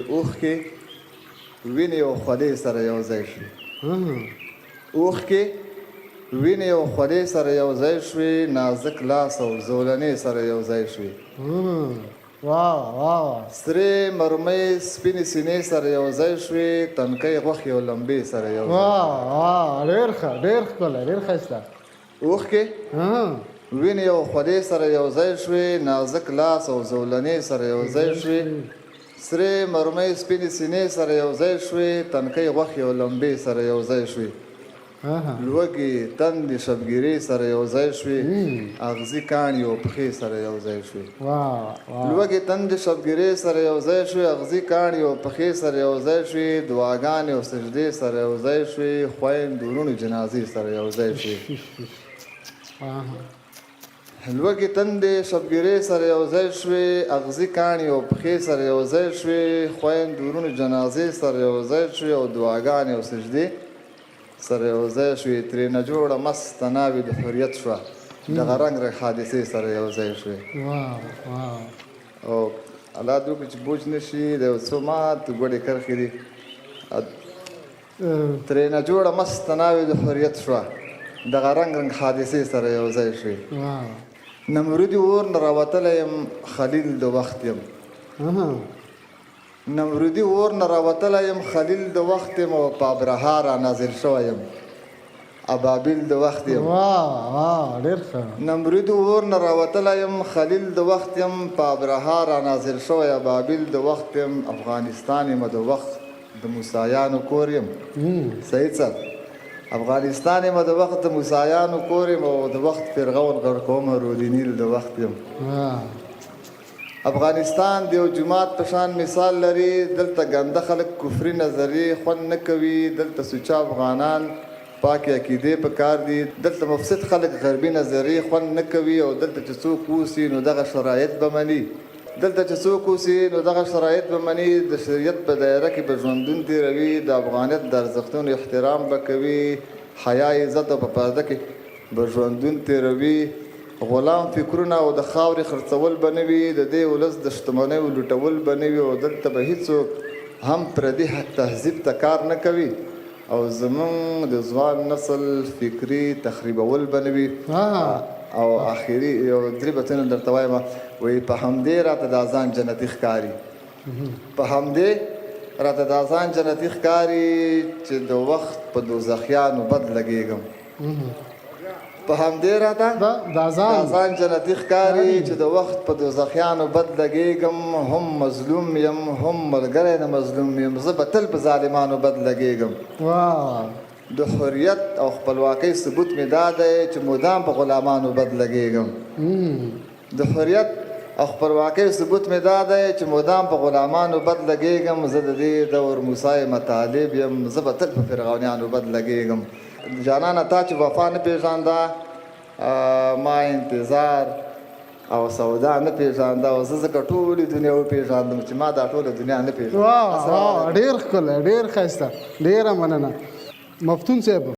اوښکې وینې او خولې سره یو ځای شوې. اوښکې وینې او خولې سره یو ځای شوې، نازک لاس او زولنې سره یو ځای شوې. سرې مرمۍ سپینې سینې سره یو ځای شوې، تنکۍ غوښې او لمبې سره یو ځای شوې. ډېر ښه، ډېر ښکلی، ډېر ښایسته. اوښکې وینې او خولې سره یو ځای شوې، نازک لاس او زولنې سره یو ځای شوې، سرې مرمۍ سپینې سینې سره یو ځای شوې، تنکۍ غوښې او لمبې سره یو ځای شوې. لوږې تندې شبګیرې سره یو ځای شوې، اغزي کاڼي او پښې سره یو ځای شوې. لوږې تندې شبګیرې سره یو ځای شوې، اغزي کاڼي او پښې سره یو ځای شوې، دعاګانې او سجدې سره یو ځای شوې، خویندې وروڼو جنازې سره یو ځای شوې. لوږې تندې شبګیرې سره یو ځای شوې، اغزي کاڼي او پښې سره یو ځای شوې، خویندې وروڼو جنازې سره یو ځای شوې، او دعاګانې او سجدې سره یو ځای شوې. ترېنه جوړه مسته ناوې د حریت شوه، دغه رنګ رنګ حادثې سره یو ځای شوې. او الله دې وکړي چې بوج نه شي، د یو څو مات ګوډې کرښې دي. ترېنه جوړه مسته ناوې د حریت شوه، دغه رنګ رنګ حادثې سره یو ځای شوې. نمرودي اور نه راوتلی یم، خلیل د وخت یم. نمرودي اور نه راوتلی یم، خلیل د وخت یم، او په ابرها را نازل شوی یم، ابابیل د وخت یم. ډېر ښه. نمرودي اور نه راوتلی یم، خلیل د وخت یم، په ابرها را نازل شوی، ابابیل د وخت یم، افغانستان یم د وخت د موسیانو کور یم. صحیح څه؟ افغانستان یم د وخت د موسیانو کور یم، او د وخت فرعون غرقوم رود نیل د وخت یم. افغانستان د یو جومات په شان مثال لري، دلته ګنده خلک کفري نظریې خوند نه کوي، دلته سوچه افغانان پاکې عقیدې په کار دي، دلته مفسد خلک غربي نظریې خوند نه کوي، او دلته چې څوک اوسي نو دغه شرایط به مني. دلته چې څوک اوسي نو دغه شرایط به مني، د شریعت په دایره کې به ژوندون تېروي، د افغانیت د ارزښتونو احترام به کوي، حیا عزت او په پرده کې به ژوندون تېروي، غلام فکرونه او د خاورې خرڅول به نه وي، د دې ولس د شتمنیو لوټول به نه وي، او دلته به هیڅوک هم پردي تهذیب ته کار نه کوي، او زمونږ د ځوان نسل فکري تخریبول به نه وي. او آخري یو درې بیتونه درته وایم، وایي په همدې راته دا ځان جنتي ښکاري، په همدې راته دا ځان جنتي ښکاري، چې د وخت په دوزخیانو بد لګېږم. په همدې راته دا ځان جنتي ښکاري، چې د وخت په دوزخیانو بد لګېږم، هم مظلوم یم هم ملګری د مظلوم یم، زه به تل په ظالمانو بد لګېږم. د حریت او خپلواکۍ ثبوت مې دا دی چې مدام په غلامانو بد لګېږم. د حریت او خپلواکۍ ثبوت مې دا دی چې مدام په غلامانو بد لګېږم، زه د دې دور موسی مطالب یم، زه به تل په فرعونیانو بد لګېږم. جانانه تا چې وفا نه پېژانده، ما انتظار او سودا نه پېژانده، او زه ځکه ټولې دنیا وپېژاندم چې ما دا ټوله دنیا نه پېژانده. ډېر ښکلی، ډېر ښایسته، ډېره مننه مفتون صاحب.